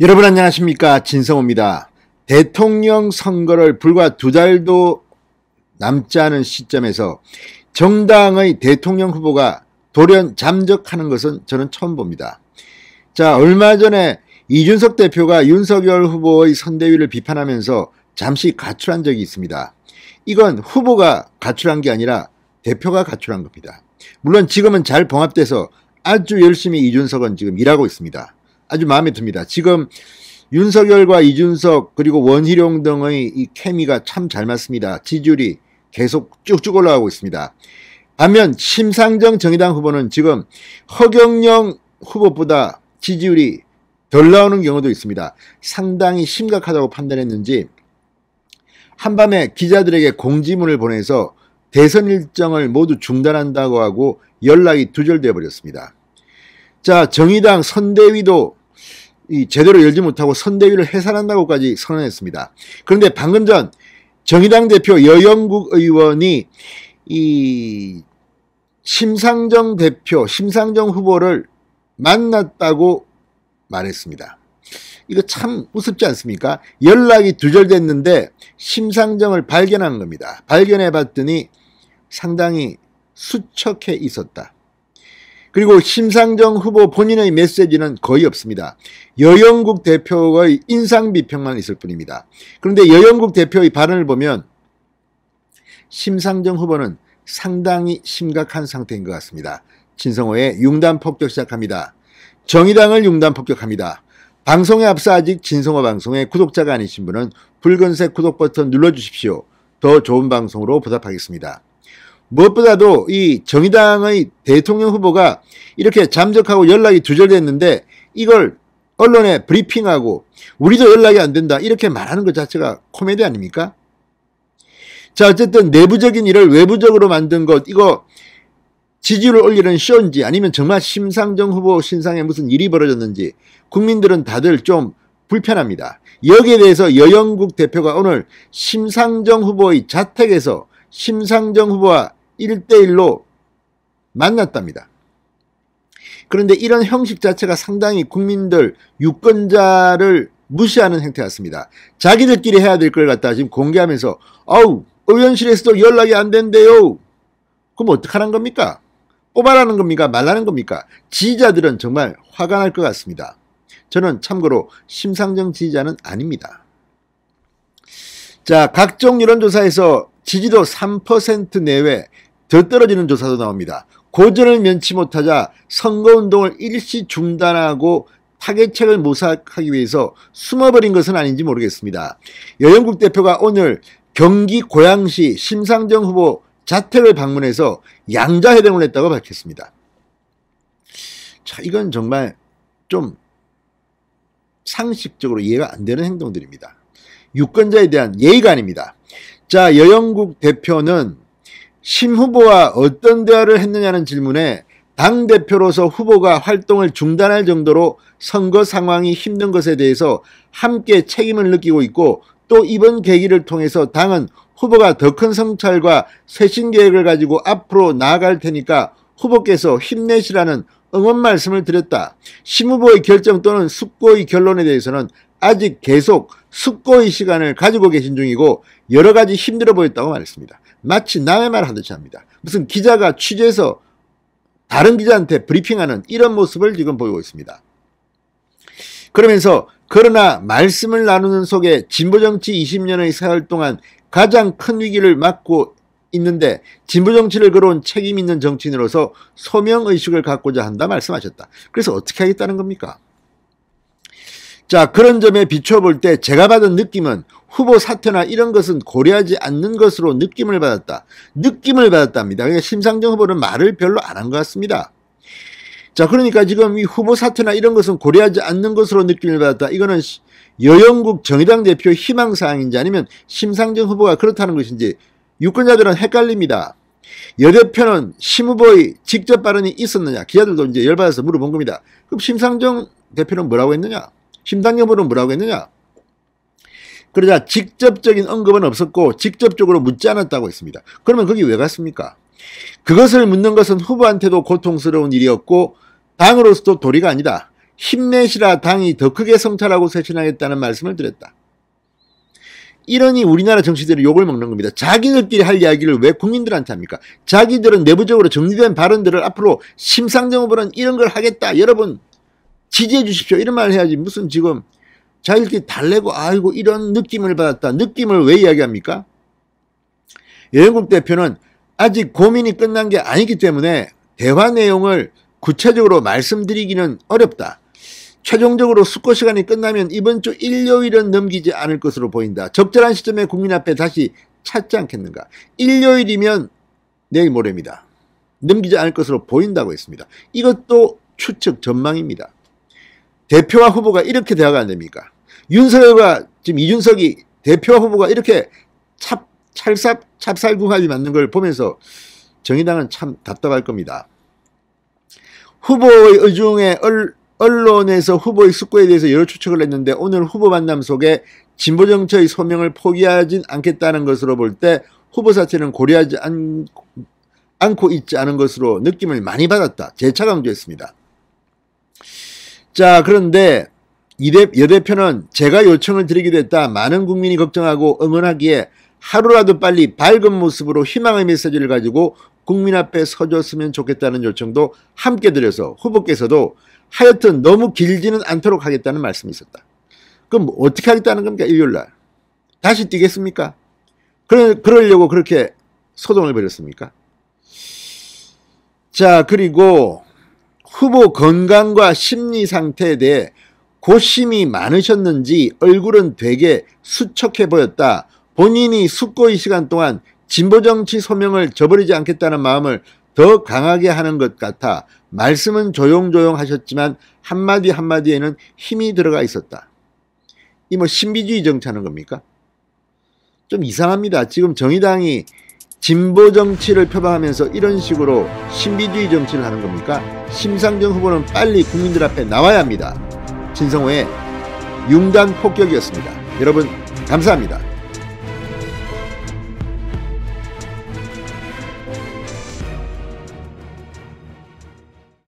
여러분 안녕하십니까, 진성호입니다. 대통령 선거를 불과 2달도 남지 않은 시점에서 정당의 대통령 후보가 돌연 잠적하는 것은 저는 처음 봅니다. 자, 얼마 전에 이준석 대표가 윤석열 후보의 선대위를 비판하면서 잠시 가출한 적이 있습니다. 이건 후보가 가출한 게 아니라 대표가 가출한 겁니다. 물론 지금은 잘 봉합돼서 아주 열심히 이준석은 지금 일하고 있습니다. 아주 마음에 듭니다. 지금 윤석열과 이준석 그리고 원희룡 등의 이 케미가 참 잘 맞습니다. 지지율이 계속 쭉쭉 올라가고 있습니다. 반면 심상정 정의당 후보는 지금 허경영 후보보다 지지율이 덜 나오는 경우도 있습니다. 상당히 심각하다고 판단했는지 한밤에 기자들에게 공지문을 보내서 대선 일정을 모두 중단한다고 하고 연락이 두절되어 버렸습니다. 자, 정의당 선대위도 제대로 열지 못하고 선대위를 해산한다고까지 선언했습니다. 그런데 방금 전 정의당 대표 여영국 의원이 이 심상정 후보를 만났다고 말했습니다. 이거 참 우습지 않습니까? 연락이 두절됐는데 심상정을 발견한 겁니다. 발견해 봤더니 상당히 수척해 있었다. 그리고 심상정 후보 본인의 메시지는 거의 없습니다. 여영국 대표의 인상 비평만 있을 뿐입니다. 그런데 여영국 대표의 발언을 보면 심상정 후보는 상당히 심각한 상태인 것 같습니다. 진성호의 융단 폭격 시작합니다. 정의당을 융단 폭격합니다. 방송에 앞서 아직 진성호 방송의 구독자가 아니신 분은 붉은색 구독 버튼 눌러주십시오. 더 좋은 방송으로 보답하겠습니다. 무엇보다도 이 정의당의 대통령 후보가 이렇게 잠적하고 연락이 두절됐는데 이걸 언론에 브리핑하고 우리도 연락이 안 된다 이렇게 말하는 것 자체가 코미디 아닙니까? 자, 어쨌든 내부적인 일을 외부적으로 만든 것, 이거 지지율을 올리는 쇼인지 아니면 정말 심상정 후보 신상에 무슨 일이 벌어졌는지 국민들은 다들 좀 불편합니다. 여기에 대해서 여영국 대표가 오늘 심상정 후보의 자택에서 심상정 후보와 1대1로 만났답니다. 그런데 이런 형식 자체가 상당히 국민들, 유권자를 무시하는 행태 같습니다. 자기들끼리 해야 될 걸 갖다가 지금 공개하면서 아우 의원실에서도 연락이 안 된대요. 그럼 어떡하라는 겁니까? 뽑아라는 겁니까? 말라는 겁니까? 지지자들은 정말 화가 날 것 같습니다. 저는 참고로 심상정 지지자는 아닙니다. 자, 각종 여론조사에서 지지도 3% 내외 더 떨어지는 조사도 나옵니다. 고전을 면치 못하자 선거운동을 일시 중단하고 타개책을 모색하기 위해서 숨어버린 것은 아닌지 모르겠습니다. 여영국 대표가 오늘 경기 고양시 심상정 후보 자택을 방문해서 양자회동을 했다고 밝혔습니다. 자, 이건 정말 좀 상식적으로 이해가 안 되는 행동들입니다. 유권자에 대한 예의가 아닙니다. 자, 여영국 대표는 심 후보와 어떤 대화를 했느냐는 질문에 당대표로서 후보가 활동을 중단할 정도로 선거 상황이 힘든 것에 대해서 함께 책임을 느끼고 있고 또 이번 계기를 통해서 당은 후보가 더 큰 성찰과 쇄신 계획을 가지고 앞으로 나아갈 테니까 후보께서 힘내시라는 응원 말씀을 드렸다. 심 후보의 결정 또는 숙고의 결론에 대해서는 아직 계속 숙고의 시간을 가지고 계신 중이고 여러 가지 힘들어 보였다고 말했습니다. 마치 남의 말 하듯이 합니다. 무슨 기자가 취재해서 다른 기자한테 브리핑하는 이런 모습을 지금 보이고 있습니다. 그러면서 그러나 말씀을 나누는 속에 진보정치 20년의 세월 동안 가장 큰 위기를 맞고 있는데 진보정치를 걸어온 책임 있는 정치인으로서 소명의식을 갖고자 한다 말씀하셨다. 그래서 어떻게 하겠다는 겁니까? 자, 그런 점에 비춰볼 때 제가 받은 느낌은 후보 사퇴나 이런 것은 고려하지 않는 것으로 느낌을 받았답니다. 그러니까 심상정 후보는 말을 별로 안 한 것 같습니다. 자, 그러니까 지금 이 후보 사퇴나 이런 것은 고려하지 않는 것으로 느낌을 받았다. 이거는 여영국 정의당 대표의 희망사항인지 아니면 심상정 후보가 그렇다는 것인지 유권자들은 헷갈립니다. 여 대표는 심 후보의 직접 발언이 있었느냐? 기자들도 이제 열받아서 물어본 겁니다. 그럼 심상정 대표는 뭐라고 했느냐? 심상정 후보는 뭐라고 했느냐? 그러자 직접적인 언급은 없었고 직접적으로 묻지 않았다고 했습니다. 그러면 거기 왜 갔습니까? 그것을 묻는 것은 후보한테도 고통스러운 일이었고 당으로서도 도리가 아니다. 힘내시라 당이 더 크게 성찰하고 쇄신하겠다는 말씀을 드렸다. 이러니 우리나라 정치들이 욕을 먹는 겁니다. 자기들끼리 할 이야기를 왜 국민들한테 합니까? 자기들은 내부적으로 정리된 발언들을 앞으로 심상정 후보는 이런 걸 하겠다. 여러분 지지해 주십시오. 이런 말을 해야지. 무슨 지금 자기들끼리 달래고 아이고 이런 느낌을 받았다. 느낌을 왜 이야기합니까? 여영국 대표는 아직 고민이 끝난 게 아니기 때문에 대화 내용을 구체적으로 말씀드리기는 어렵다. 최종적으로 숙고 시간이 끝나면 이번 주 일요일은 넘기지 않을 것으로 보인다. 적절한 시점에 국민 앞에 다시 찾지 않겠는가. 일요일이면 내일 모레입니다. 넘기지 않을 것으로 보인다고 했습니다. 이것도 추측 전망입니다. 대표와 후보가 이렇게 대화가 안 됩니까? 윤석열과 지금 이준석이 대표와 후보가 이렇게 찹쌀궁합이 맞는 걸 보면서 정의당은 참 답답할 겁니다. 후보의 의중에 언론에서 후보의 숙고에 대해서 여러 추측을 했는데 오늘 후보 만남 속에 진보정치의 소명을 포기하진 않겠다는 것으로 볼 때 후보 자체는 고려하지 않고 있지 않은 것으로 느낌을 많이 받았다. 재차 강조했습니다. 자, 그런데 여 대표는 제가 요청을 드리기도 했다. 많은 국민이 걱정하고 응원하기에 하루라도 빨리 밝은 모습으로 희망의 메시지를 가지고 국민 앞에 서줬으면 좋겠다는 요청도 함께 드려서 후보께서도 하여튼 너무 길지는 않도록 하겠다는 말씀이 있었다. 그럼 어떻게 하겠다는 겁니까? 일요일날 다시 뛰겠습니까? 그러려고 그렇게 소동을 벌였습니까? 자, 그리고 후보 건강과 심리 상태에 대해 고심이 많으셨는지 얼굴은 되게 수척해 보였다. 본인이 숙고의 시간 동안 진보정치 소명을 저버리지 않겠다는 마음을 더 강하게 하는 것 같아 말씀은 조용조용 하셨지만 한마디 한마디에는 힘이 들어가 있었다. 이 뭐 신비주의 정치하는 겁니까? 좀 이상합니다. 지금 정의당이 진보정치를 표방하면서 이런 식으로 신비주의 정치를 하는 겁니까? 심상정 후보는 빨리 국민들 앞에 나와야 합니다. 진성호의 융단 폭격이었습니다. 여러분 감사합니다.